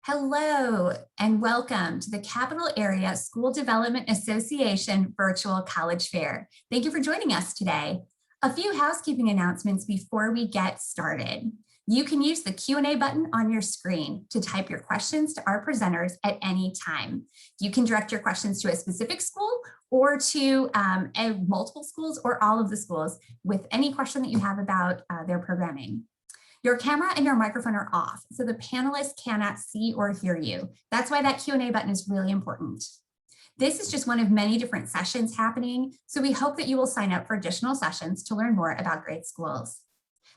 Hello and welcome to the Capital Area School Development Association Virtual College Fair. Thank you for joining us today. A few housekeeping announcements before we get started. You can use the Q&A button on your screen to type your questions to our presenters at any time. You can direct your questions to a specific school or to multiple schools or all of the schools with any question that you have about their programming. Your camera and your microphone are off, so the panelists cannot see or hear you. That's why that Q&A button is really important. This is just one of many different sessions happening, so we hope that you will sign up for additional sessions to learn more about great schools.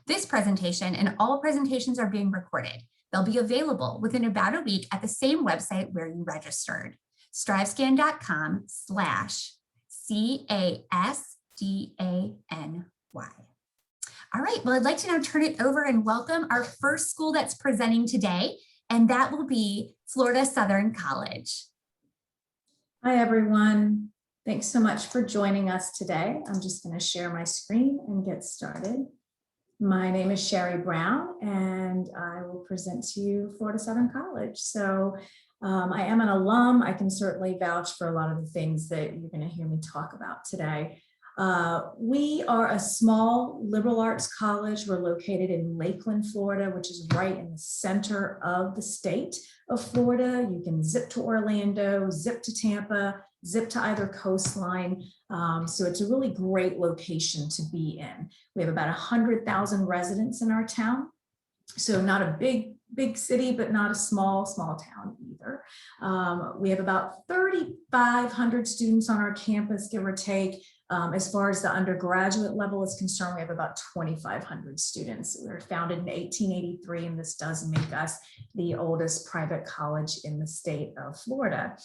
This presentation and all presentations are being recorded. They'll be available within about a week at the same website where you registered, strivescan.com/CASDANY. All right, well, I'd like to now turn it over and welcome our first school that's presenting today, and that will be Florida Southern College. Hi, everyone. Thanks so much for joining us today. I'm just going to share my screen and get started. My name is Sherry Brown, and I will present to you Florida Southern College. So I am an alum. I can certainly vouch for a lot of the things that you're going to hear me talk about today. We are a small liberal arts college. We're located in Lakeland, Florida, which is right in the center of the state of Florida. You can zip to Orlando, zip to Tampa, zip to either coastline. So it's a really great location to be in. We have about 100,000 residents in our town. So not a big city, but not a small town either. We have about 3,500 students on our campus, give or take. As far as the undergraduate level is concerned, we have about 2,500 students. We were founded in 1883, and this does make us the oldest private college in the state of Florida.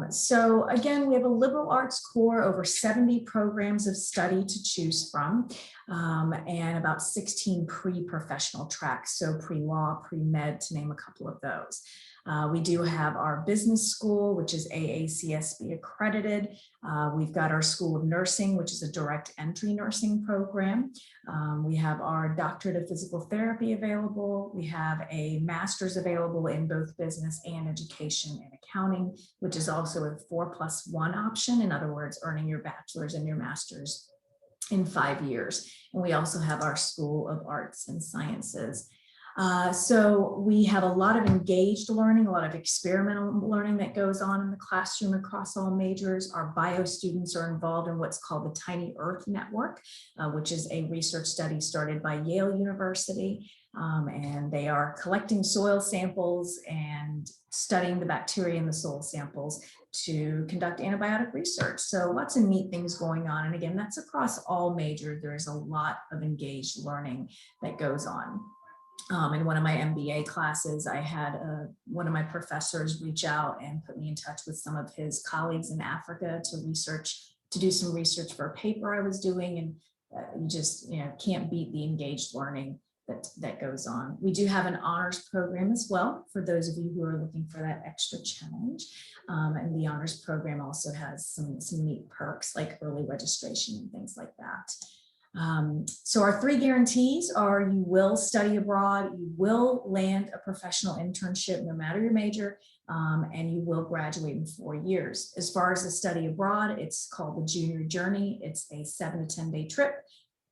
So again, we have a liberal arts core, over 70 programs of study to choose from, and about 16 pre-professional tracks, so pre-law, pre-med, to name a couple of those. We do have our business school, which is AACSB accredited. We've got our School of Nursing, which is a direct entry nursing program. We have our doctorate of physical therapy available. We have a master's available in both business and education and accounting, which is also a 4+1 option. In other words, earning your bachelor's and your master's in 5 years. And we also have our School of Arts and Sciences. So we have a lot of engaged learning, a lot of experimental learning that goes on in the classroom across all majors. Our bio students are involved in what's called the Tiny Earth Network, which is a research study started by Yale University. And they are collecting soil samples and studying the bacteria in the soil samples to conduct antibiotic research. So lots of neat things going on. And again, that's across all majors. There is a lot of engaged learning that goes on. In one of my MBA classes, I had one of my professors reach out and put me in touch with some of his colleagues in Africa to do some research for a paper I was doing. And you just can't beat the engaged learning that goes on. We do have an honors program as well for those of you who are looking for that extra challenge. And the honors program also has some neat perks like early registration and things like that. So our 3 guarantees are: you will study abroad, you will land a professional internship no matter your major, and you will graduate in 4 years. As far as the study abroad, it's called the Junior Journey. It's a 7 to 10 day trip.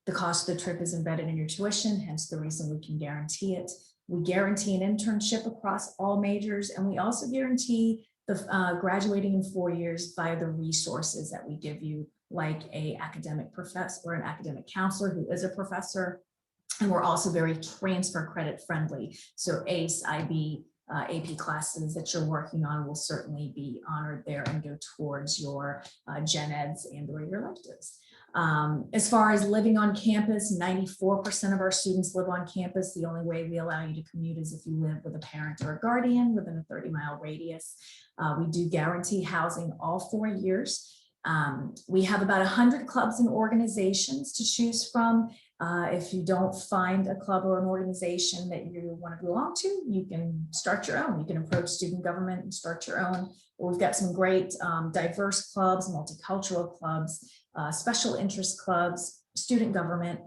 The cost of the trip is embedded in your tuition, hence the reason we can guarantee it. We guarantee an internship across all majors, and we also guarantee the graduating in 4 years via the resources that we give you, like an academic professor or an academic counselor who is a professor. And we're also very transfer credit friendly. So ACE, IB, AP classes that you're working on will certainly be honored there and go towards your gen eds and or your electives. As far as living on campus, 94% of our students live on campus. The only way we allow you to commute is if you live with a parent or a guardian within a 30-mile radius. We do guarantee housing all 4 years. We have about 100 clubs and organizations to choose from. If you don't find a club or an organization that you want to belong to, you can start your own. You can approach student government and start your own. We've got some great diverse clubs, multicultural clubs, special interest clubs, student government.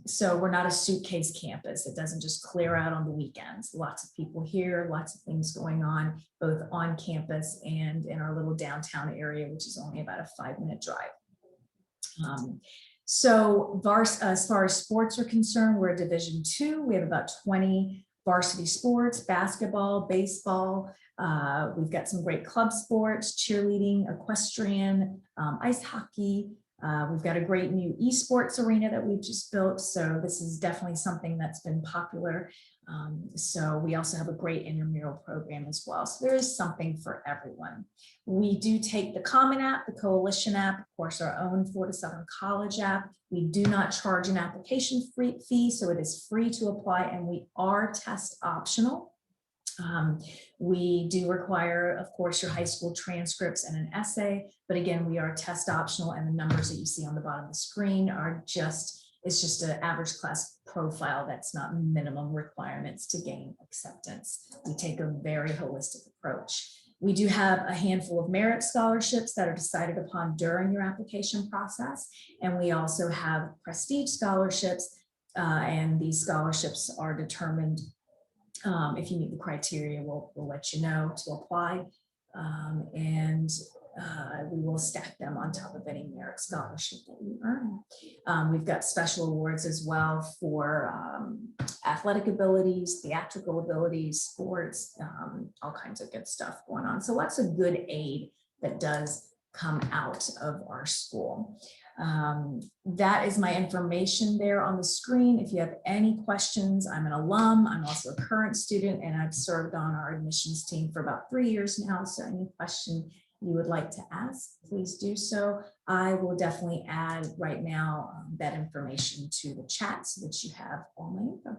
So we're not a suitcase campus. It doesn't just clear out on the weekends. Lots of people here, lots of things going on, both on campus and in our little downtown area, which is only about a 5-minute drive. So as far as sports are concerned, we're a Division II. We have about 20 varsity sports, basketball, baseball. We've got some great club sports, cheerleading, equestrian, ice hockey. We've got a great new esports arena that we've just built. So this is definitely something that's been popular. So we also have a great intramural program as well. So there is something for everyone. We do take the Common App, the Coalition app, of course, our own Florida Southern College app. We do not charge an application fee, so it is free to apply, and we are test optional. We do require, of course, your high school transcripts and an essay, but again, we are test optional, and the numbers that you see on the bottom of the screen are it's just an average class profile. That's not minimum requirements to gain acceptance. We take a very holistic approach. We do have a handful of merit scholarships that are decided upon during your application process, and we also have prestige scholarships, and these scholarships are determined if you meet the criteria. We'll let you know to apply, and we will stack them on top of any merit scholarship that you earn. We've got special awards as well for athletic abilities, theatrical abilities, sports, all kinds of good stuff going on. So lots of good aid that does come out of our school. That is my information there on the screen. If you have any questions, I'm an alum. I'm also a current student, and I've served on our admissions team for about 3 years now. So any question you would like to ask, please do so. I will definitely add right now that information to the chat so that you have all my info.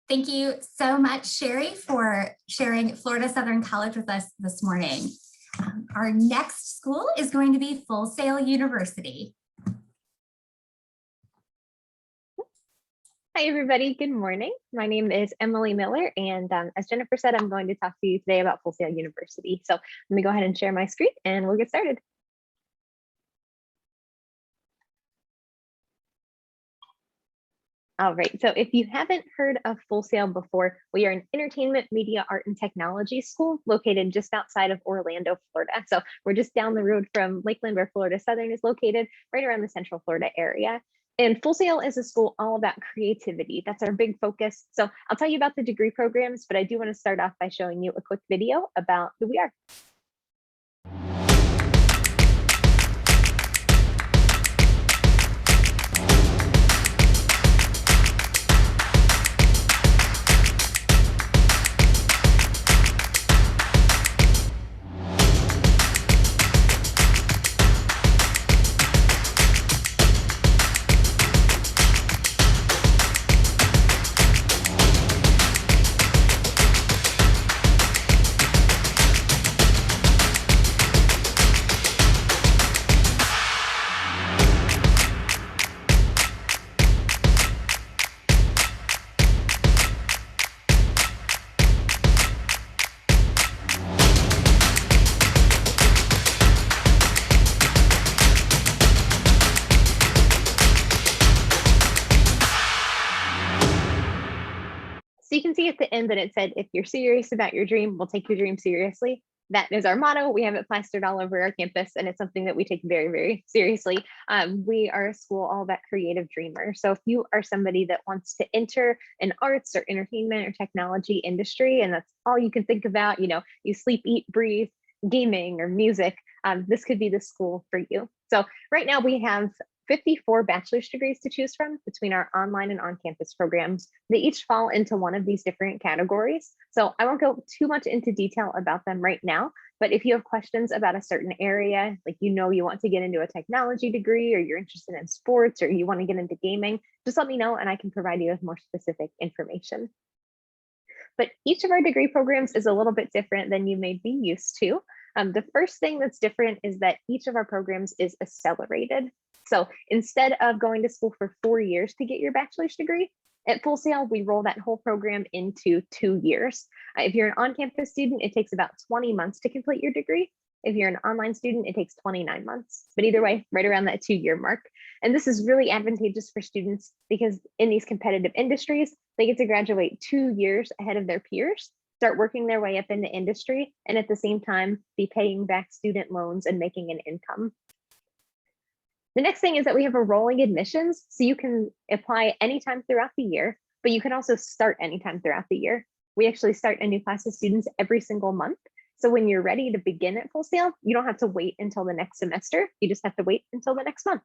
Thank you so much, Sherry, for sharing Florida Southern College with us this morning. Our next school is going to be Full Sail University. Hi, everybody. Good morning. My name is Emily Miller, and as Jennifer said, I'm going to talk to you today about Full Sail University. So let me go ahead and share my screen, and we'll get started. All right, so if you haven't heard of Full Sail before, we are an entertainment, media, art, and technology school located just outside of Orlando, Florida. So we're just down the road from Lakeland, where Florida Southern is located, right around the Central Florida area. And Full Sail is a school all about creativity. That's our big focus. So I'll tell you about the degree programs, but I do want to start off by showing you a quick video about who we are. So you can see at the end that it said, if you're serious about your dream, we'll take your dream seriously. That is our motto. We have it plastered all over our campus, and it's something that we take very, very seriously. We are a school all about creative dreamers. So if you are somebody that wants to enter an arts or entertainment or technology industry, and that's all you can think about, you sleep, eat, breathe, gaming or music, this could be the school for you. So right now we have 54 bachelor's degrees to choose from between our online and on-campus programs. They each fall into one of these different categories. So I won't go too much into detail about them right now, but if you have questions about a certain area, like you want to get into a technology degree, or you're interested in sports, or you want to get into gaming, just let me know and I can provide you with more specific information. But each of our degree programs is a little bit different than you may be used to. The first thing that's different is that each of our programs is accelerated. So instead of going to school for 4 years to get your bachelor's degree, at Full Sail, we roll that whole program into 2 years. If you're an on-campus student, it takes about 20 months to complete your degree. If you're an online student, it takes 29 months, but either way, right around that 2-year mark. And this is really advantageous for students because in these competitive industries, they get to graduate 2 years ahead of their peers, start working their way up into industry, and at the same time, be paying back student loans and making an income. The next thing is that we have a rolling admissions, so you can apply anytime throughout the year, but you can also start anytime throughout the year. We actually start a new class of students every single month. So when you're ready to begin at Full Sail, you don't have to wait until the next semester. You just have to wait until the next month.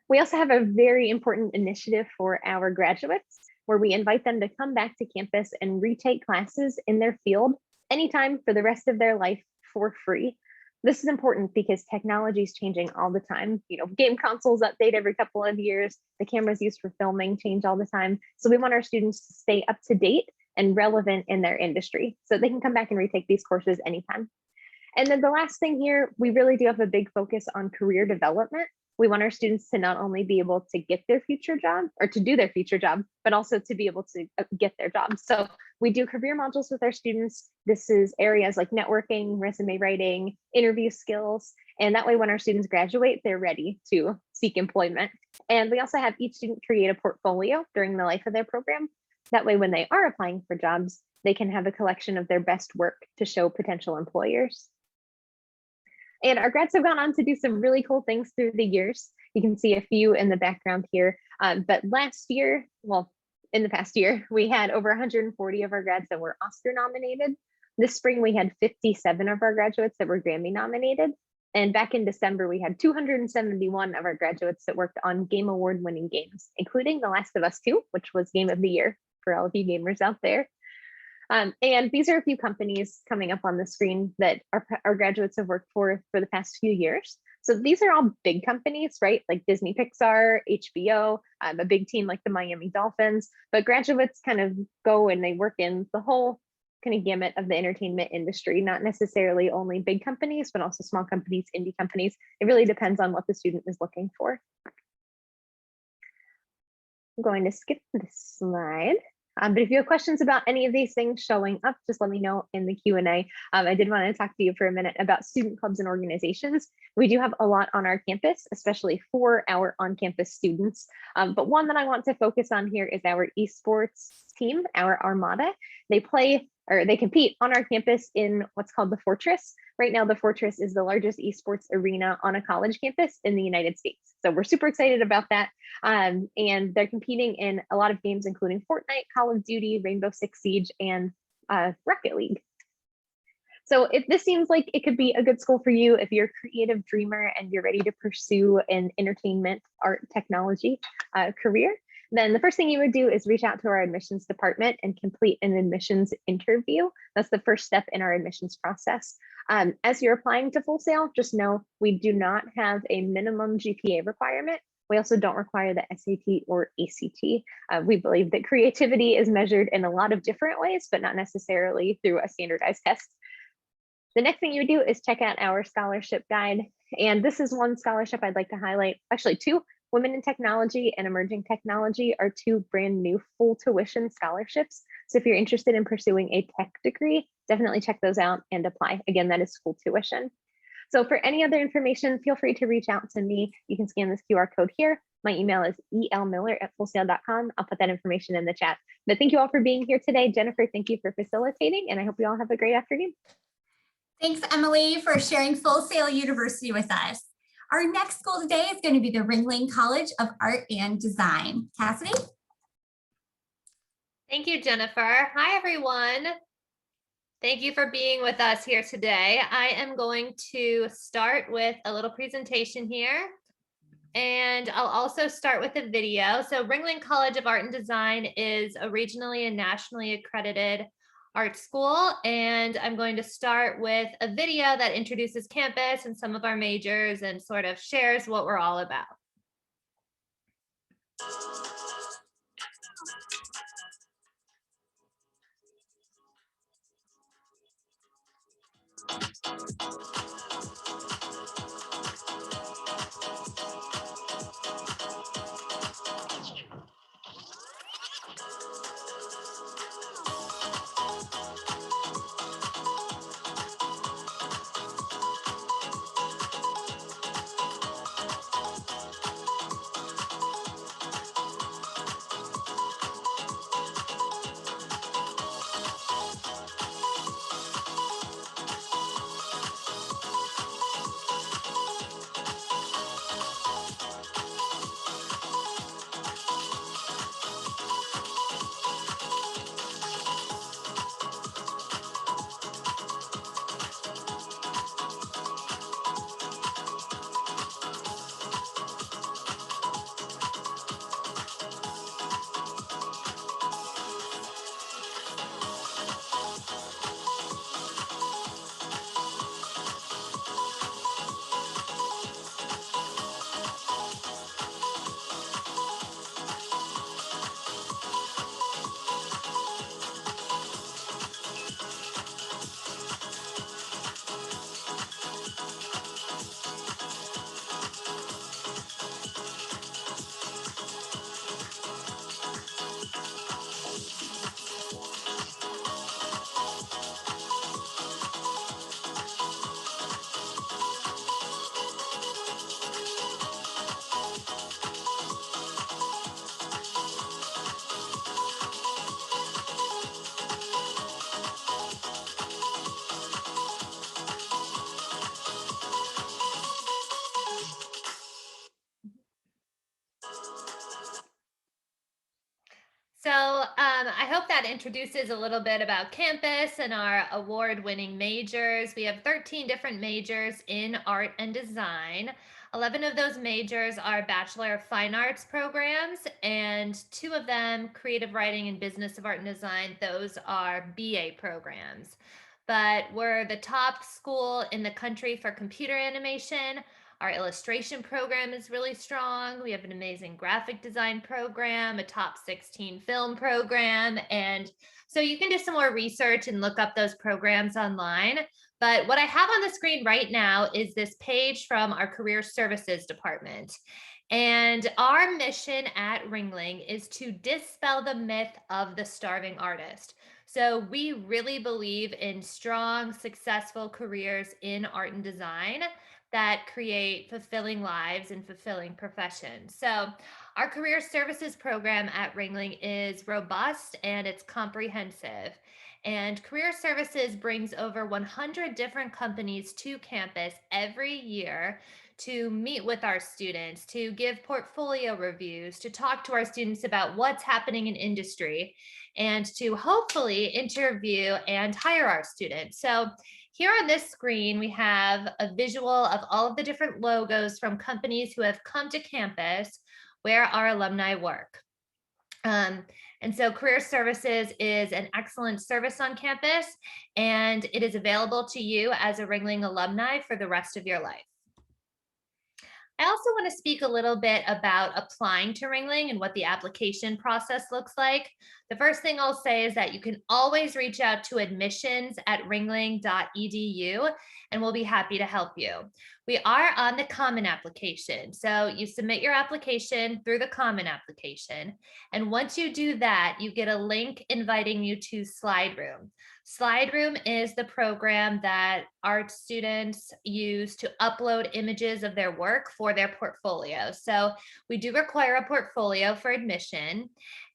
We also have a very important initiative for our graduates where we invite them to come back to campus and retake classes in their field anytime for the rest of their life for free. This is important because technology is changing all the time. You know, game consoles update every couple of years. The cameras used for filming change all the time. So we want our students to stay up to date and relevant in their industry so they can come back and retake these courses anytime. And then the last thing here, we really do have a big focus on career development. We want our students to not only be able to get their future job or to do their future job, but also to be able to get their job. So we do career modules with our students. This is areas like networking, resume writing, interview skills. And that way, when our students graduate, they're ready to seek employment. And we also have each student create a portfolio during the life of their program. That way, when they are applying for jobs, they can have a collection of their best work to show potential employers. And our grads have gone on to do some really cool things through the years. You can see a few in the background here. But last year, well, in the past year, we had over 140 of our grads that were Oscar nominated. This spring, we had 57 of our graduates that were Grammy nominated. And back in December, we had 271 of our graduates that worked on Game Award winning games, including The Last of Us 2, which was Game of the Year for all of you gamers out there. And these are a few companies coming up on the screen that our graduates have worked for the past few years. So these are all big companies, right? Like Disney, Pixar, HBO, a big team like the Miami Dolphins, but graduates kind of go and they work in the whole kind of gamut of the entertainment industry, not necessarily only big companies, but also small companies, indie companies. It really depends on what the student is looking for. I'm going to skip this slide. But if you have questions about any of these things showing up, just let me know in the Q&A. I did want to talk to you for a minute about student clubs and organizations. We do have a lot on our campus, especially for our on-campus students. But one that I want to focus on here is our esports team, our Armada. They compete on our campus in what's called the Fortress. Right now, the Fortress is the largest esports arena on a college campus in the United States. So we're super excited about that. And they're competing in a lot of games, including Fortnite, Call of Duty, Rainbow Six Siege, and Rocket League. So if this seems like it could be a good school for you, if you're a creative dreamer and you're ready to pursue an entertainment, art, technology career, then the first thing you would do is reach out to our admissions department and complete an admissions interview. That's the first step in our admissions process. As you're applying to Full Sail, just know we do not have a minimum GPA requirement. We also don't require the SAT or ACT. We believe that creativity is measured in a lot of different ways, but not necessarily through a standardized test. The next thing you do is check out our scholarship guide. And this is one scholarship I'd like to highlight, actually two. Women in Technology and Emerging Technology are two brand new full tuition scholarships. So if you're interested in pursuing a tech degree, definitely check those out and apply. Again, that is full tuition. So for any other information, feel free to reach out to me. You can scan this QR code here. My email is elmiller@fullsail.com. I'll put that information in the chat. But thank you all for being here today. Jennifer, thank you for facilitating, and I hope you all have a great afternoon. Thanks, Emily, for sharing Full Sail University with us. Our next school today is going to be the Ringling College of Art and Design. Cassidy? Thank you, Jennifer. Hi, everyone. Thank you for being with us here today. I am going to start with a little presentation here, and I'll also start with a video. So Ringling College of Art and Design is a regionally and nationally accredited art school, and I'm going to start with a video that introduces campus and some of our majors and sort of shares what we're all about. I hope that introduces a little bit about campus and our award-winning majors. We have 13 different majors in art and design. 11 of those majors are Bachelor of Fine Arts programs, and 2 of them, creative writing and business of art and design, those are BA programs. But we're the top school in the country for computer animation. Our illustration program is really strong. We have an amazing graphic design program, a top 16 film program. And so you can do some more research and look up those programs online. But what I have on the screen right now is this page from our career services department. And our mission at Ringling is to dispel the myth of the starving artist. So we really believe in strong, successful careers in art and design that create fulfilling lives and fulfilling professions. So our career services program at Ringling is robust and it's comprehensive. And career services brings over 100 different companies to campus every year to meet with our students, to give portfolio reviews, to talk to our students about what's happening in industry, and to hopefully interview and hire our students. So here on this screen, we have a visual of all of the different logos from companies who have come to campus where our alumni work. And so career services is an excellent service on campus, and it is available to you as a Ringling alumni for the rest of your life. I also want to speak a little bit about applying to Ringling and what the application process looks like. The first thing I'll say is that you can always reach out to admissions@ringling.edu and we'll be happy to help you. We are on the Common Application. So you submit your application through the Common Application. And once you do that, you get a link inviting you to Slide Room. Slide Room is the program that art students use to upload images of their work for their portfolio. So we do require a portfolio for admission,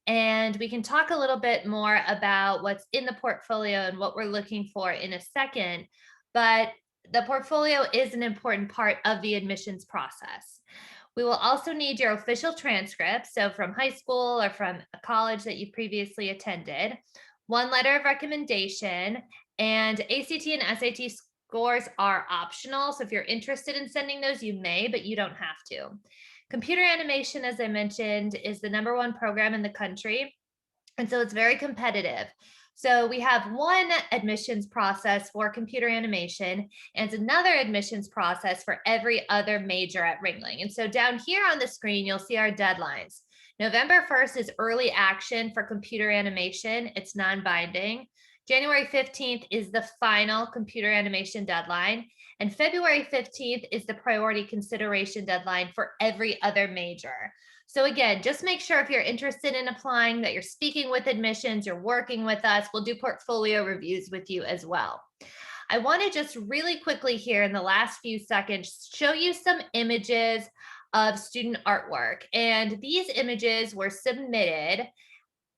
and we can talk a little bit more about what's in the portfolio and what we're looking for in a second, but the portfolio is an important part of the admissions process. We will also need your official transcript, so from high school or from a college that you previously attended, one letter of recommendation, and ACT and SAT scores are optional. So if you're interested in sending those, you may, but you don't have to. Computer animation, as I mentioned, is the #1 program in the country. And so it's very competitive. So we have one admissions process for computer animation and another admissions process for every other major at Ringling. And so down here on the screen, you'll see our deadlines. November 1st is early action for computer animation. It's non-binding. January 15th is the final computer animation deadline. And February 15th is the priority consideration deadline for every other major. So again, just make sure if you're interested in applying that you're speaking with admissions, you're working with us. We'll do portfolio reviews with you as well. I want to just really quickly here in the last few seconds show you some images of student artwork. And these images were submitted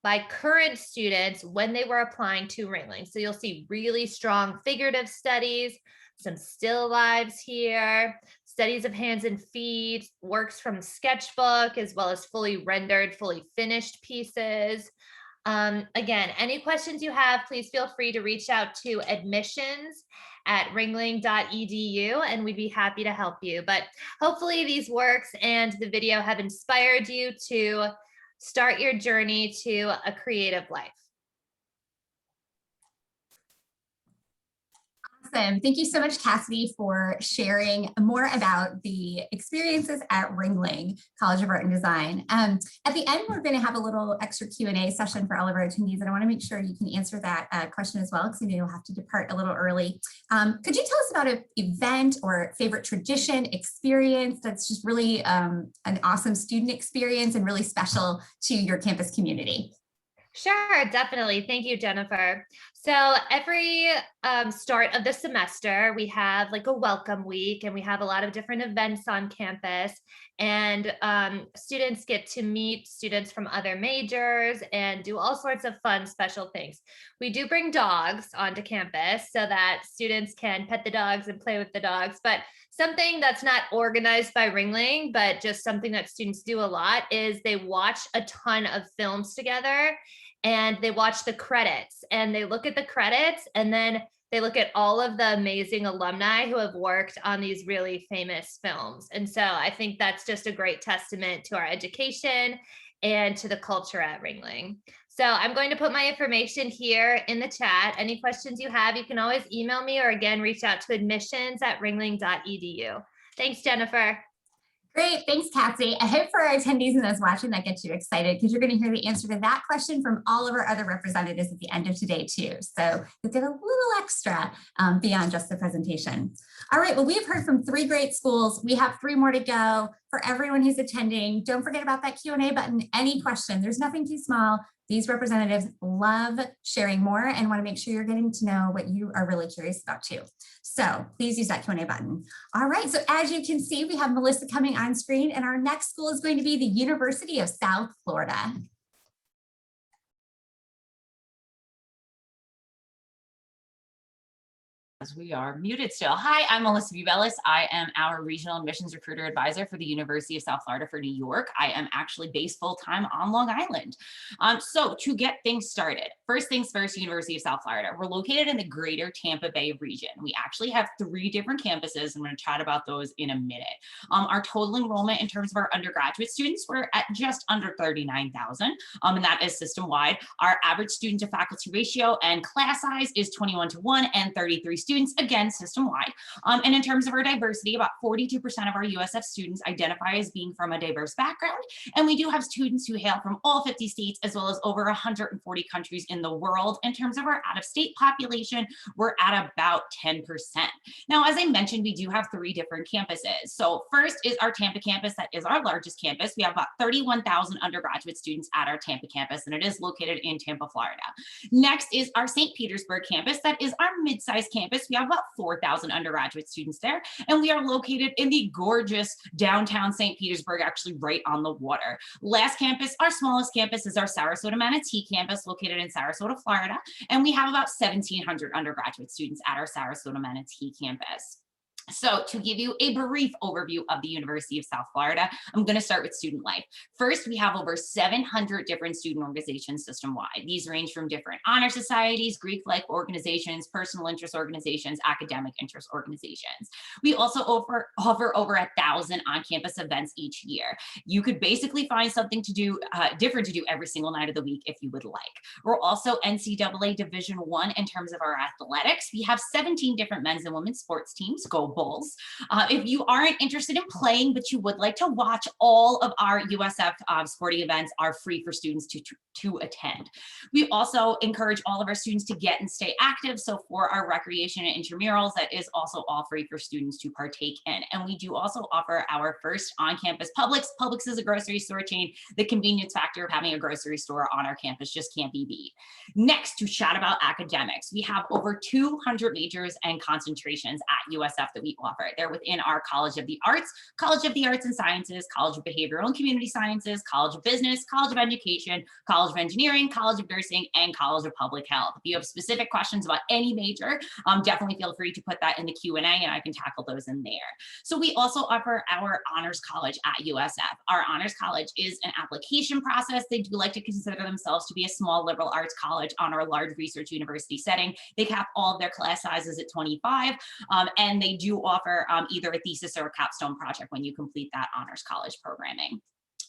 by current students when they were applying to Ringling. So you'll see really strong figurative studies, some still lives here, studies of hands and feet, works from sketchbook, as well as fully rendered, fully finished pieces. Again, any questions you have, please feel free to reach out to admissions@ringling.edu and we'd be happy to help you. But hopefully these works and the video have inspired you to start your journey to a creative life. Awesome. Thank you so much, Cassidy, for sharing more about the experiences at Ringling College of Art and Design. At the end, we're going to have a little extra Q&A session for all of our attendees, and I want to make sure you can answer that question as well, because I know you'll have to depart a little early. Could you tell us about an event or favorite tradition, experience that's just really an awesome student experience and really special to your campus community? Sure, definitely. Thank you, Jennifer. So every start of the semester, we have like a welcome week and we have a lot of different events on campus, and students get to meet students from other majors and do all sorts of fun, special things. We do bring dogs onto campus so that students can pet the dogs and play with the dogs, but something that's not organized by Ringling, but just something that students do a lot is they watch a ton of films together and they watch the credits and they look at the credits and then they look at all of the amazing alumni who have worked on these really famous films. And so I think that's just a great testament to our education and to the culture at Ringling. So I'm going to put my information here in the chat. Any questions you have, you can always email me or again, reach out to admissions@ringling.edu. Thanks, Jennifer. Great, thanks, Cassie. I hope for our attendees and those watching that gets you excited because you're going to hear the answer to that question from all of our other representatives at the end of today too. So you'll get a little extra beyond just the presentation. All right, well, we've heard from 3 great schools. We have 3 more to go. For everyone who's attending, don't forget about that Q&A button. Any question, there's nothing too small. These representatives love sharing more and want to make sure you're getting to know what you are really curious about too. So please use that Q&A button. All right, so as you can see, we have Melissa coming on screen and our next school is going to be the University of South Florida. As we are muted still. Hi, I'm Melissa Bubelis. I am our regional admissions recruiter advisor for the University of South Florida for New York. I am actually based full-time on Long Island. So to get things started, first things first, University of South Florida. We're located in the greater Tampa Bay region. We actually have 3 different campuses. I'm going to chat about those in a minute. Our total enrollment in terms of our undergraduate students, we're at just under 39,000, and that is system-wide. Our average student to faculty ratio and class size is 21:1 and 33 students, again, system-wide. And in terms of our diversity, about 42% of our USF students identify as being from a diverse background. And we do have students who hail from all 50 states, as well as over 140 countries in the world. In terms of our out-of-state population, we're at about 10%. Now, as I mentioned, we do have 3 different campuses. So first is our Tampa campus. That is our largest campus. We have about 31,000 undergraduate students at our Tampa campus, and it is located in Tampa, Florida. Next is our St. Petersburg campus. That is our mid-sized campus. We have about 4,000 undergraduate students there, and we are located in the gorgeous downtown St. Petersburg, actually right on the water. Last campus, our smallest campus, is our Sarasota Manatee campus, located in Sarasota, Florida, and we have about 1,700 undergraduate students at our Sarasota Manatee campus. So to give you a brief overview of the University of South Florida, I'm going to start with student life. First, we have over 700 different student organizations system-wide. These range from different honor societies, Greek-like organizations, personal interest organizations, academic interest organizations. We also offer over 1,000 on-campus events each year. You could basically find something to do, different to do every single night of the week if you would like. We're also NCAA Division I in terms of our athletics. We have 17 different men's and women's sports teams. Go Bulls. If you aren't interested in playing, but you would like to watch, all of our USF sporting events are free for students to attend. We also encourage all of our students to get and stay active. So for our recreation and intramurals, that is also all free for students to partake in. And we do also offer our first on-campus Publix. Publix is a grocery store chain. The convenience factor of having a grocery store on our campus just can't be beat. Next, to chat about academics, we have over 200 majors and concentrations at USF that we offer. They're within our College of the Arts, College of the Arts and Sciences, College of Behavioral and Community Sciences, College of Business, College of Education, College of Engineering, College of Nursing, and College of Public Health. If you have specific questions about any major, definitely feel free to put that in the Q&A and I can tackle those in there. So we also offer our Honors College at USF. Our Honors College is an application process. They do like to consider themselves to be a small liberal arts college on our large research university setting. They cap all of their class sizes at 25, and they do offer either a thesis or a capstone project when you complete that Honors College programming.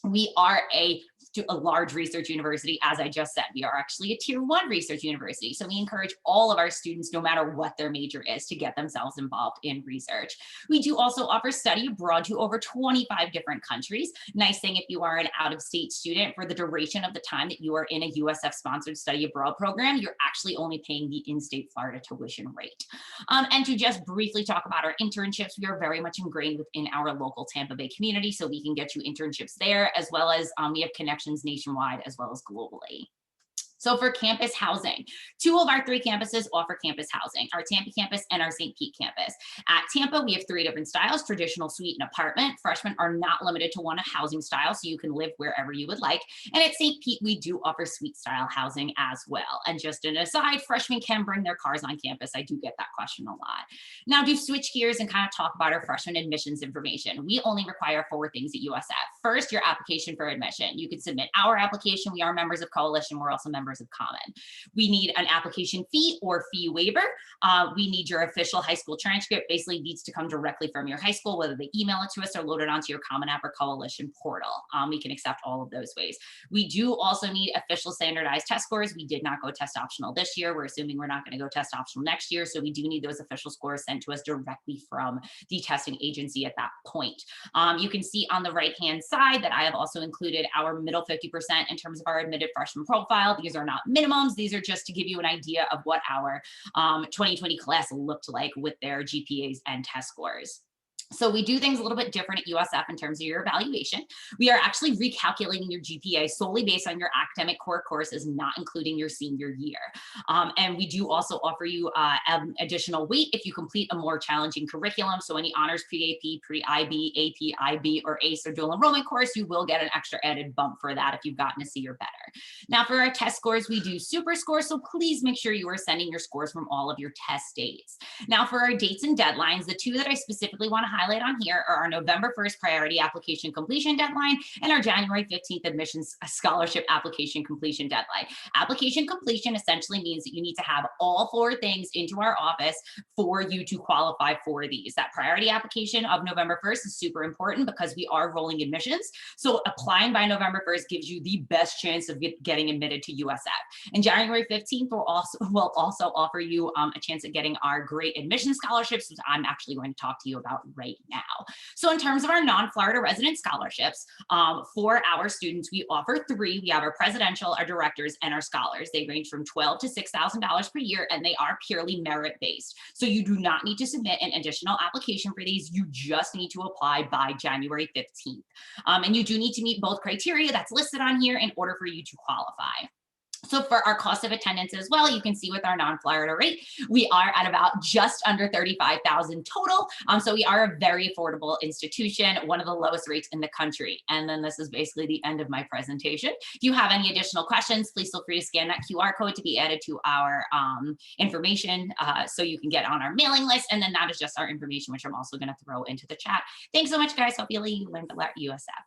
We are a large research university, as I just said. We are actually a tier 1 research university. So we encourage all of our students, no matter what their major is, to get themselves involved in research. We do also offer study abroad to over 25 different countries. Nice thing if you are an out-of-state student, for the duration of the time that you are in a USF-sponsored study abroad program, you're actually only paying the in-state Florida tuition rate. And to just briefly talk about our internships, we are very much ingrained within our local Tampa Bay community, so we can get you internships there, as well as we have connections nationwide as well as globally. So for campus housing, 2 of our 3 campuses offer campus housing, our Tampa campus and our St. Pete campus. At Tampa, we have 3 different styles, traditional, suite, and apartment. Freshmen are not limited to one housing style, so you can live wherever you would like. And at St. Pete, we do offer suite style housing as well. And just an aside, freshmen can bring their cars on campus. I do get that question a lot. Now, to switch gears and kind of talk about our freshman admissions information, we only require 4 things at USF. First, your application for admission. You can submit our application. We are members of Coalition. We're also members of Common. We need an application fee or fee waiver. We need your official high school transcript. Basically needs to come directly from your high school, whether they email it to us or load it onto your Common App or Coalition portal. We can accept all of those ways. We do also need official standardized test scores. We did not go test optional this year. We're assuming we're not going to go test optional next year. So we do need those official scores sent to us directly from the testing agency at that point. You can see on the right-hand side that I have also included our middle 50% in terms of our admitted freshman profile. These are not minimums. These are just to give you an idea of what our 2020 class looked like with their GPAs and test scores. So we do things a little bit different at USF in terms of your evaluation. We are actually recalculating your GPA solely based on your academic core courses, not including your senior year. And we do also offer you additional weight if you complete a more challenging curriculum. So any honors pre-AP, pre-IB, AP, IB, or ACE or dual enrollment course, you will get an extra added bump for that if you've gotten a C or better. Now for our test scores, we do super scores. So please make sure you are sending your scores from all of your test dates. Now for our dates and deadlines, the 2 that I specifically want to highlight on here are our November 1st priority application completion deadline and our January 15th admissions scholarship application completion deadline. Application completion essentially means that you need to have all 4 things into our office for you to qualify for these. That priority application of November 1st is super important because we are rolling admissions. So applying by November 1st gives you the best chance of getting admitted to USF. And January 15th will also offer you a chance at getting our great admission scholarships, which I'm actually going to talk to you about right now. So in terms of our non-Florida resident scholarships, for our students, we offer 3. We have our presidential, our directors, and our scholars. They range from $12,000 to $6,000 per year, and they are purely merit-based. So you do not need to submit an additional application for these. You just need to apply by January 15th. And you do need to meet both criteria that's listed on here in order for you to qualify. So for our cost of attendance as well, you can see with our non-Florida rate, we are at about just under $35,000 total. So we are a very affordable institution, one of the lowest rates in the country. And then this is basically the end of my presentation. If you have any additional questions, please feel free to scan that QR code to be added to our information so you can get on our mailing list. And then that is just our information, which I'm also going to throw into the chat. Thanks so much, guys. Hopefully you learned a lot at USF.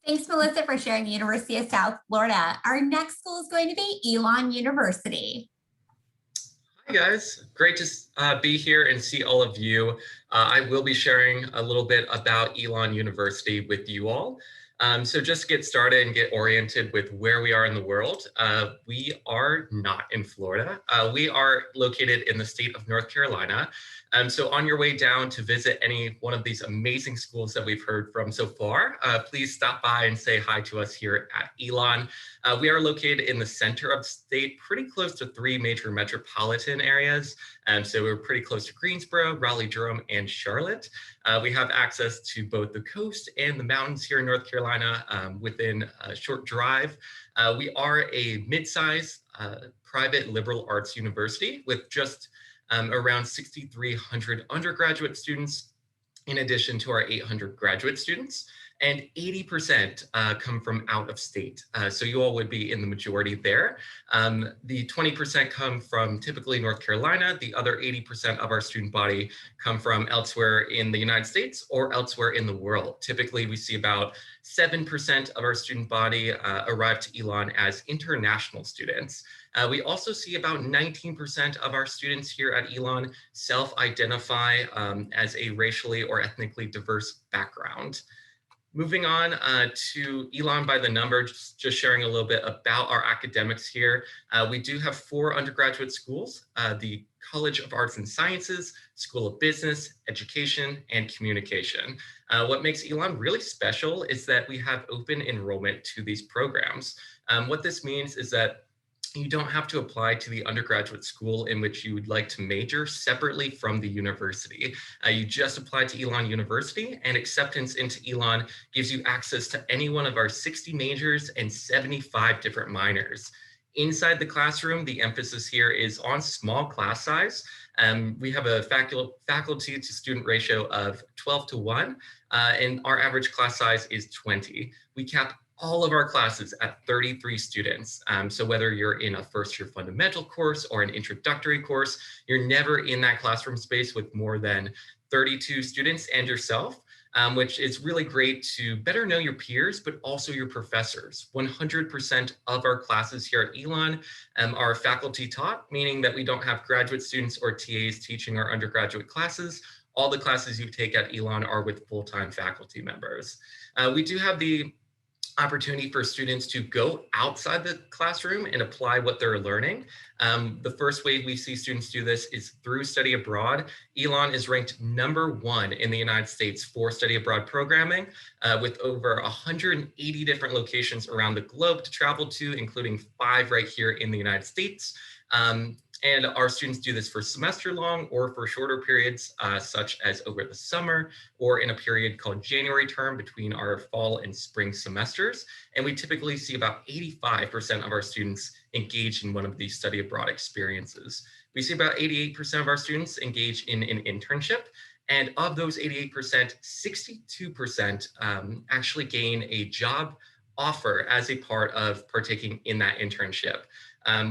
Thanks, Melissa, for sharing the University of South Florida. Our next school is going to be Elon University. Hi, guys. Great to be here and see all of you. I will be sharing a little bit about Elon University with you all. So just to get started and get oriented with where we are in the world, we are not in Florida. We are located in the state of North Carolina. So on your way down to visit any one of these amazing schools that we've heard from so far, please stop by and say hi to us here at Elon. We are located in the center of the state, pretty close to 3 major metropolitan areas. So we're pretty close to Greensboro, Raleigh-Durham, and Charlotte. We have access to both the coast and the mountains here in North Carolina within a short drive. We are a mid-size private liberal arts university with just around 6,300 undergraduate students, in addition to our 800 graduate students, and 80% come from out of state. So you all would be in the majority there. The 20% come from typically North Carolina. The other 80% of our student body come from elsewhere in the United States or elsewhere in the world. Typically, we see about 7% of our student body arrive to Elon as international students. We also see about 19% of our students here at Elon self-identify as a racially or ethnically diverse background. Moving on to Elon by the number, just sharing a little bit about our academics here. We do have 4 undergraduate schools, the College of Arts and Sciences, School of Business, Education, and Communication. What makes Elon really special is that we have open enrollment to these programs. What this means is that you don't have to apply to the undergraduate school in which you would like to major separately from the university. You just apply to Elon University, and acceptance into Elon gives you access to any one of our 60 majors and 75 different minors. Inside the classroom, the emphasis here is on small class size. We have a faculty to student ratio of 12:1, and our average class size is 20. We cap all of our classes at 33 students. So whether you're in a first year fundamental course or an introductory course, you're never in that classroom space with more than 32 students and yourself. Which is really great to better know your peers, but also your professors. 100% of our classes here at Elon are faculty taught, meaning that we don't have graduate students or TAs teaching our undergraduate classes. All the classes you take at Elon are with full-time faculty members. We do have the opportunity for students to go outside the classroom and apply what they're learning. The first way we see students do this is through study abroad. Elon is ranked #1 in the United States for study abroad programming, with over 180 different locations around the globe to travel to, including 5 right here in the United States. And our students do this for semester long or for shorter periods, such as over the summer or in a period called January term between our fall and spring semesters. And we typically see about 85% of our students engage in one of these study abroad experiences. We see about 88% of our students engage in an internship. And of those 88%, 62% actually gain a job offer as a part of partaking in that internship.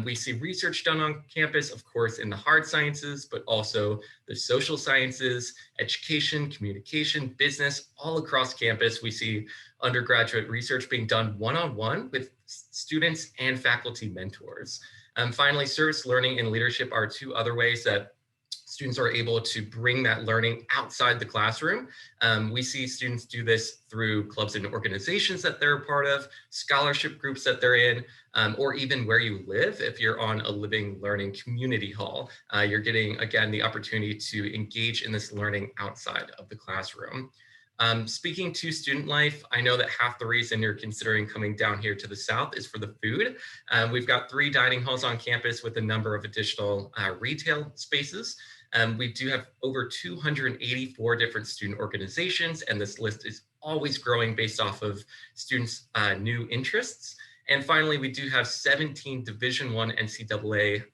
We see research done on campus, of course, in the hard sciences, but also the social sciences, education, communication, business, all across campus. We see undergraduate research being done one-on-one with students and faculty mentors. Finally, service learning and leadership are 2 other ways that students are able to bring that learning outside the classroom. We see students do this through clubs and organizations that they're a part of, scholarship groups that they're in, or even where you live. If you're on a living learning community hall, you're getting, again, the opportunity to engage in this learning outside of the classroom. Speaking to student life, I know that half the reason you're considering coming down here to the South is for the food. We've got 3 dining halls on campus with a number of additional retail spaces. We do have over 284 different student organizations, and this list is always growing based off of students' new interests. And finally, we do have 17 Division I NCAA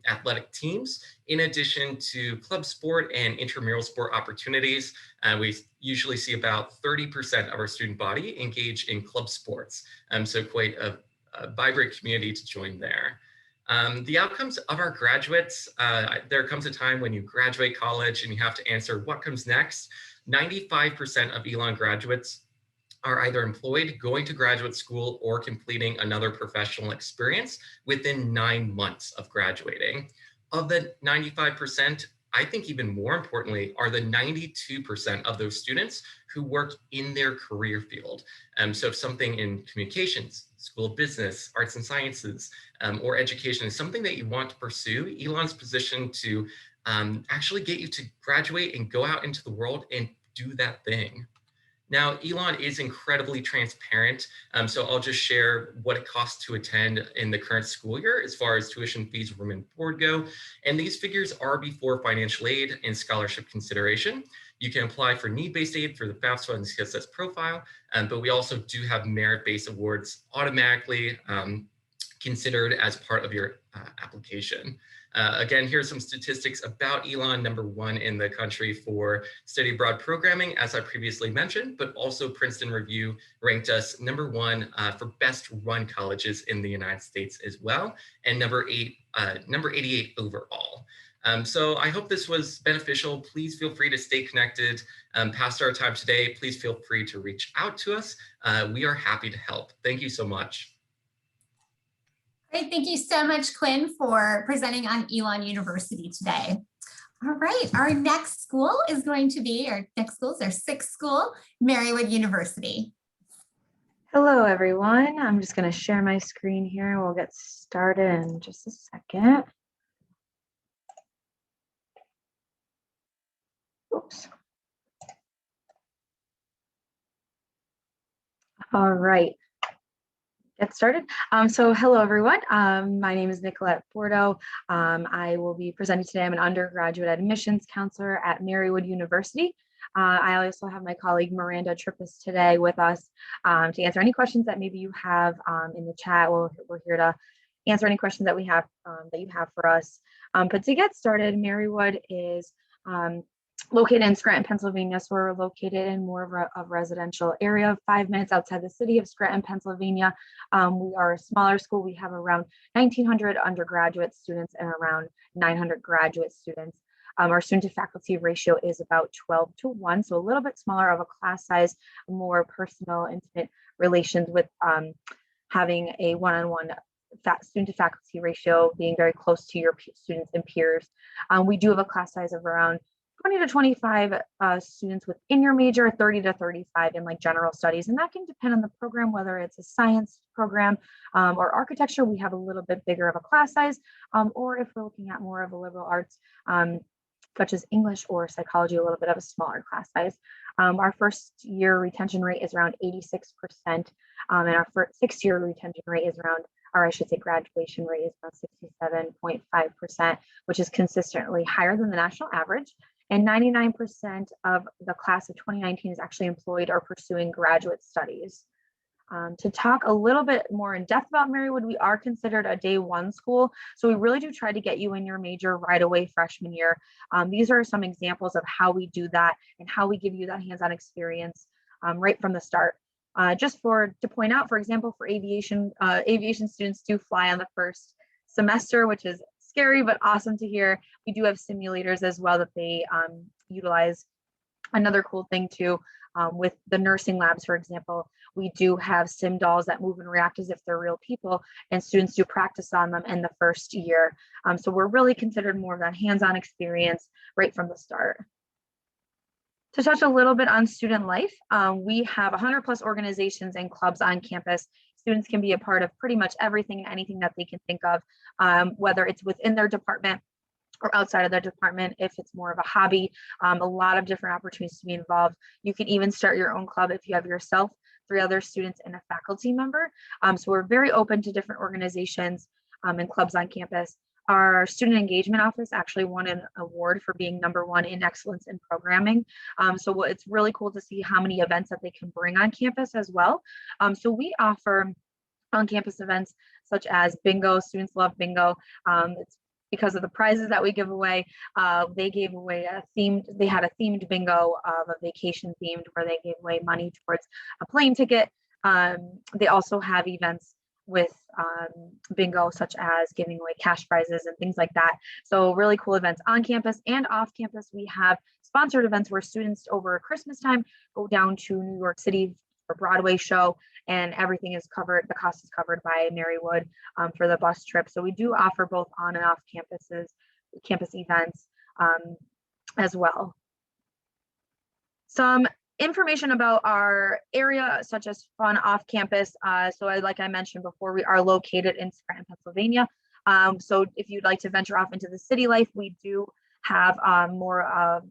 athletic teams, in addition to club sport and intramural sport opportunities. We usually see about 30% of our student body engage in club sports. So quite a vibrant community to join there. The outcomes of our graduates, there comes a time when you graduate college and you have to answer what comes next. 95% of Elon graduates are either employed, going to graduate school, or completing another professional experience within 9 months of graduating. Of the 95%, I think even more importantly, are the 92% of those students who work in their career field. So if something in communications, School of Business, Arts and Sciences, or education is something that you want to pursue, Elon's positioned to actually get you to graduate and go out into the world and do that thing. Now, Elon is incredibly transparent, so I'll just share what it costs to attend in the current school year as far as tuition fees, room and board go. And these figures are before financial aid and scholarship consideration. You can apply for need-based aid through the FAFSA and CSS profile, but we also do have merit-based awards automatically considered as part of your application. Again, here's some statistics about Elon, #1 in the country for study abroad programming, as I previously mentioned, but also Princeton Review ranked us #1 for best run colleges in the United States as well, and number 88 overall. So I hope this was beneficial. Please feel free to stay connected. Past our time today, please feel free to reach out to us. We are happy to help. Thank you so much. Great, thank you so much, Quinn, for presenting on Elon University today. All right, our next school is going to be, our next school is our 6th school, Marywood University. Hello, everyone. I'm just going to share my screen here and we'll get started in just a second. Oops. All right. Get started. So hello, everyone. My name is Nicolette Bordeaux. I will be presenting today. I'm an undergraduate admissions counselor at Marywood University. I also have my colleague Miranda Trippus today with us to answer any questions that maybe you have in the chat. We're here to answer any questions that we have that you have for us. But to get started, Marywood is located in Scranton, Pennsylvania. So we're located in more of a residential area, 5 minutes outside the city of Scranton, Pennsylvania. We are a smaller school. We have around 1,900 undergraduate students and around 900 graduate students. Our student to faculty ratio is about 12:1, so a little bit smaller of a class size, more personal, intimate relations with having a one-on-one student to faculty ratio, being very close to your students and peers. We do have a class size of around 20 to 25 students within your major, 30 to 35 in like general studies. And that can depend on the program, whether it's a science program or architecture, we have a little bit bigger of a class size, or if we're looking at more of a liberal arts, such as English or psychology, a little bit of a smaller class size. Our first year retention rate is around 86%, and our sixth year retention rate is around, or I should say graduation rate is around 67.5%, which is consistently higher than the national average. And 99% of the class of 2019 is actually employed or pursuing graduate studies. To talk a little bit more in depth about Marywood, we are considered a day one school. So we really do try to get you in your major right away freshman year. These are some examples of how we do that and how we give you that hands-on experience right from the start. Just to point out, for example, for aviation, aviation students do fly on the first semester, which is scary, but awesome to hear. We do have simulators as well that they utilize. Another cool thing too, with the nursing labs, for example, we do have sim dolls that move and react as if they're real people, and students do practice on them in the first year. So we're really considered more of that hands-on experience right from the start. To touch a little bit on student life, we have 100+ organizations and clubs on campus. Students can be a part of pretty much everything and anything that they can think of, whether it's within their department or outside of their department. If it's more of a hobby, a lot of different opportunities to be involved. You can even start your own club if you have yourself, 3 other students, and a faculty member. So we're very open to different organizations and clubs on campus. Our student engagement office actually won an award for being #1 in excellence in programming. So it's really cool to see how many events that they can bring on campus as well. So we offer on-campus events such as bingo. Students love bingo. It's because of the prizes that we give away. They gave away they had a themed bingo of a vacation themed where they gave away money towards a plane ticket. They also have events with bingo, such as giving away cash prizes and things like that. So really cool events on campus and off campus. We have sponsored events where students over Christmas time go down to New York City for Broadway show, and everything is covered. The cost is covered by Marywood for the bus trip. So we do offer both on and off campus events as well. Some information about our area, such as fun off campus. Like I mentioned before, we are located in Scranton, Pennsylvania. So if you'd like to venture off into the city life, we do have more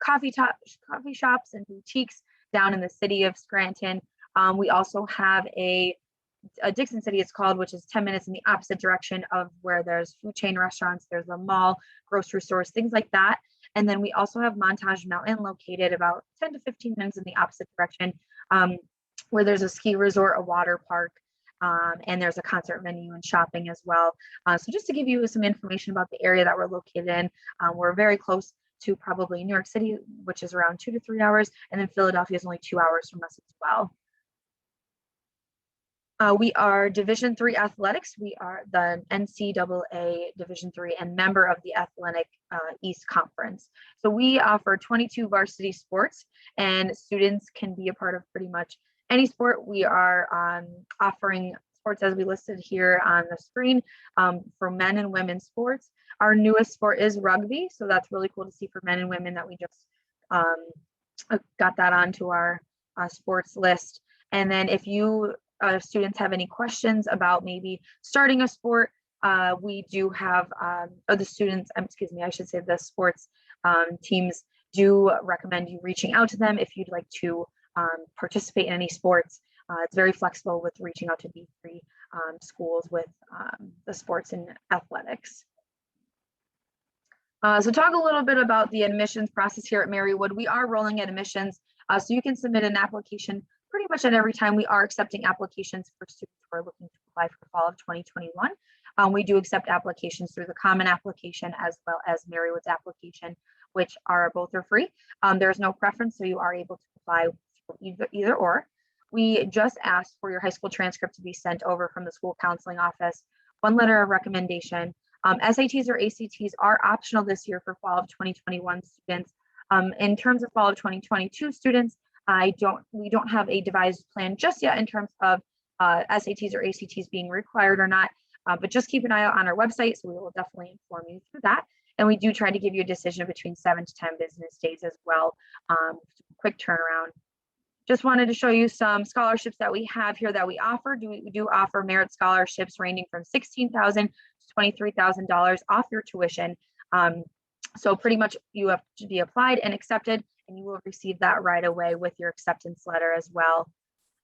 coffee shops and boutiques down in the city of Scranton. We also have a Dixon City, it's called, which is 10 minutes in the opposite direction of where there's food chain restaurants, there's a mall, grocery stores, things like that. And then we also have Montage Mountain, located about 10 to 15 minutes in the opposite direction, where there's a ski resort, a water park, and there's a concert venue and shopping as well. So just to give you some information about the area that we're located in, we're very close to probably New York City, which is around 2 to 3 hours, and then Philadelphia is only 2 hours from us as well. We are Division III athletics. We are the NCAA Division III and member of the Athletic East Conference. So we offer 22 varsity sports, and students can be a part of pretty much any sport. We are offering sports as we listed here on the screen for men and women's sports. Our newest sport is rugby, so that's really cool to see for men and women that we just got that onto our sports list. And then if you students have any questions about maybe starting a sport, we do have, the students, excuse me, I should say the sports teams do recommend you reaching out to them if you'd like to participate in any sports. It's very flexible with reaching out to B3 schools with the sports and athletics. So talk a little bit about the admissions process here at Marywood. We are rolling admissions, so you can submit an application pretty much at every time. We are accepting applications for students who are looking to apply for fall of 2021. We do accept applications through the Common application as well as Marywood's application, which are both are free. There's no preference, so you are able to apply either or. We just asked for your high school transcript to be sent over from the school counseling office, one letter of recommendation. SATs or ACTs are optional this year for fall of 2021 students. In terms of fall of 2022 students, we don't have a devised plan just yet in terms of SATs or ACTs being required or not, but just keep an eye out on our website, so we will definitely inform you through that. And we do try to give you a decision between 7 to 10 business days as well. Quick turnaround. Just wanted to show you some scholarships that we have here that we offer. We do offer merit scholarships ranging from $16,000 to $23,000 off your tuition. So pretty much you have to be applied and accepted, and you will receive that right away with your acceptance letter as well.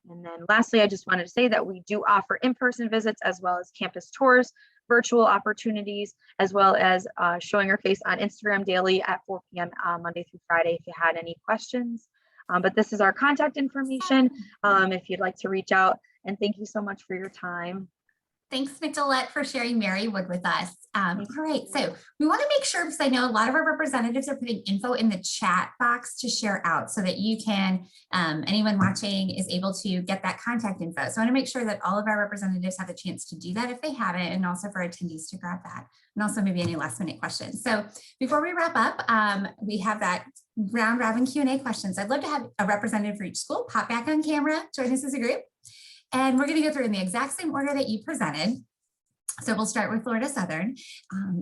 And then lastly, I just wanted to say that we do offer in-person visits as well as campus tours, virtual opportunities, as well as showing our face on Instagram daily at 4 p.m. Monday through Friday if you had any questions. But this is our contact information if you'd like to reach out. And thank you so much for your time. Thanks, Nicolette, for sharing Marywood with us. All right, so we want to make sure, because I know a lot of our representatives are putting info in the chat box to share out so that you can, anyone watching is able to get that contact info. So I want to make sure that all of our representatives have the chance to do that if they haven't, and also for attendees to grab that, and also maybe any last minute questions. So before we wrap up, we have that round robin Q&A questions. I'd love to have a representative for each school pop back on camera, join us as a group. And we're going to go through in the exact same order that you presented. So we'll start with Florida Southern.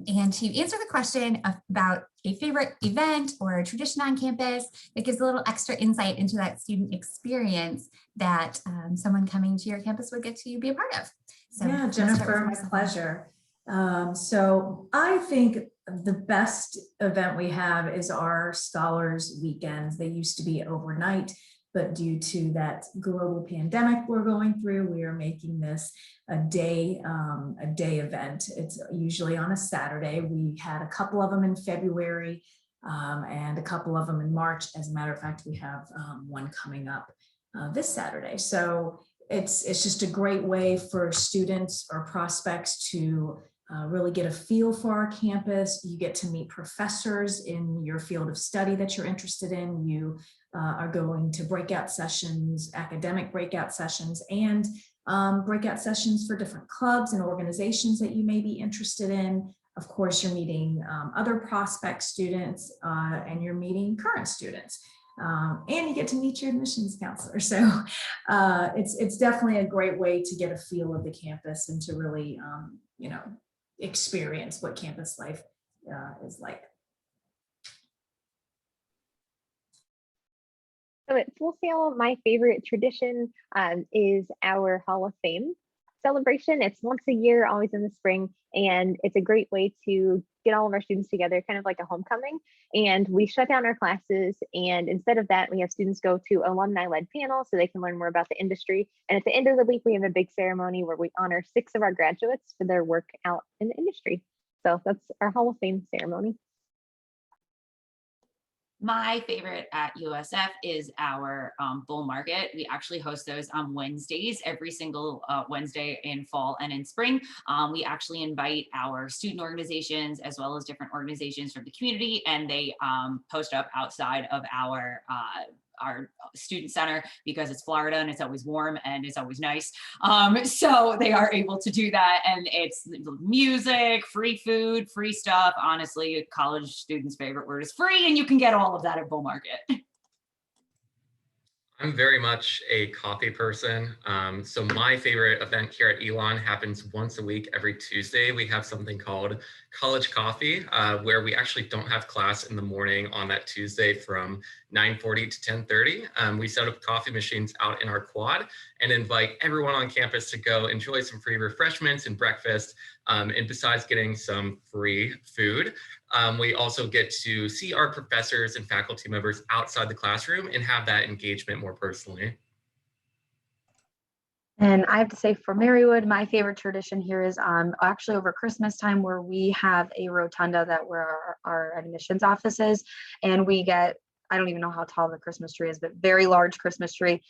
And to answer the question about a favorite event or a tradition on campus that gives a little extra insight into that student experience that someone coming to your campus would get to be a part of. So yeah, Jennifer, my pleasure. So I think the best event we have is our Scholars Weekends. They used to be overnight, but due to that global pandemic we're going through, we are making this a day event. It's usually on a Saturday. We had a couple of them in February and a couple of them in March. As a matter of fact, we have one coming up this Saturday. So it's just a great way for students or prospects to really get a feel for our campus. You get to meet professors in your field of study that you're interested in. You are going to breakout sessions, academic breakout sessions, and breakout sessions for different clubs and organizations that you may be interested in. Of course, you're meeting other prospect students and you're meeting current students. And you get to meet your admissions counselor. So it's definitely a great way to get a feel of the campus and to really, experience what campus life is like. So at Full Sail, my favorite tradition is our Hall of Fame celebration. It's once a year, always in the spring, and it's a great way to get all of our students together, kind of like a homecoming. And we shut down our classes, and instead of that, we have students go to alumni-led panels so they can learn more about the industry. And at the end of the week, we have a big ceremony where we honor 6 of our graduates for their work out in the industry. So that's our Hall of Fame ceremony. My favorite at USF is our bull market. We actually host those on Wednesdays, every single Wednesday in fall and in spring. We actually invite our student organizations as well as different organizations from the community, and they post up outside of our student center because it's Florida and it's always warm and it's always nice. So they are able to do that, and it's music, free food, free stuff. Honestly, a college student's favorite word is free, and you can get all of that at Bull Market. I'm very much a coffee person. So my favorite event here at Elon happens once a week, every Tuesday. We have something called College Coffee, where we actually don't have class in the morning on that Tuesday from 9:40 to 10:30. We set up coffee machines out in our quad and invite everyone on campus to go enjoy some free refreshments and breakfast. And besides getting some free food, we also get to see our professors and faculty members outside the classroom and have that engagement more personally. And I have to say, for Marywood, my favorite tradition here is actually over Christmas time, where we have a rotunda that where our admissions office is, and we get, I don't even know how tall the Christmas tree is, but very large Christmas tree.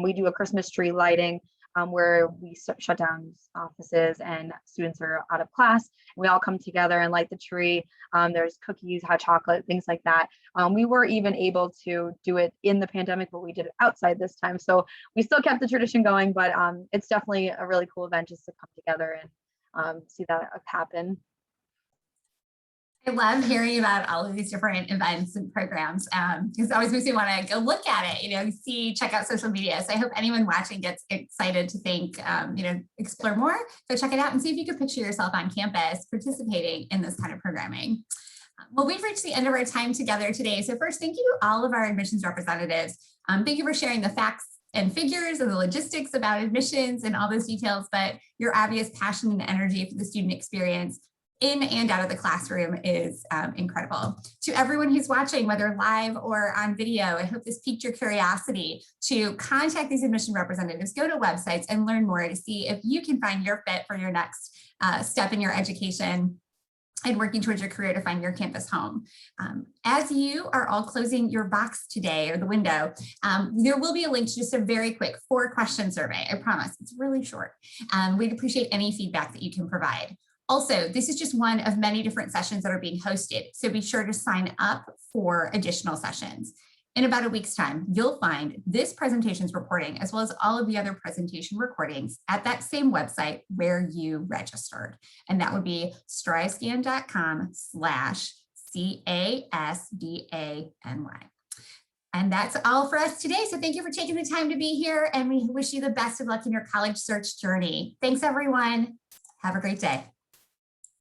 We do a Christmas tree lighting where we shut down offices and students are out of class. We all come together and light the tree. There's cookies, hot chocolate, things like that. We were even able to do it in the pandemic, but we did it outside this time. So we still kept the tradition going, but it's definitely a really cool event just to come together and see that happen. I love hearing about all of these different events and programs because it always makes me want to go look at it, check out social media. So I hope anyone watching gets excited to think, explore more. So check it out and see if you could picture yourself on campus participating in this kind of programming. Well, we've reached the end of our time together today. So first, thank you to all of our admissions representatives. Thank you for sharing the facts and figures and the logistics about admissions and all those details, but your obvious passion and energy for the student experience in and out of the classroom is incredible. To everyone who's watching, whether live or on video, I hope this piqued your curiosity to contact these admission representatives, go to websites and learn more to see if you can find your fit for your next step in your education and working towards your career to find your campus home. As you are all closing your box today or the window, there will be a link to just a very quick 4-question survey. I promise it's really short. We'd appreciate any feedback that you can provide. Also, this is just one of many different sessions that are being hosted, so be sure to sign up for additional sessions. In about a week's time, you'll find this presentation's recording as well as all of the other presentation recordings at that same website where you registered. And that would be strivescan.com/CASDANY. And that's all for us today. So thank you for taking the time to be here, and we wish you the best of luck in your college search journey. Thanks, everyone. Have a great day.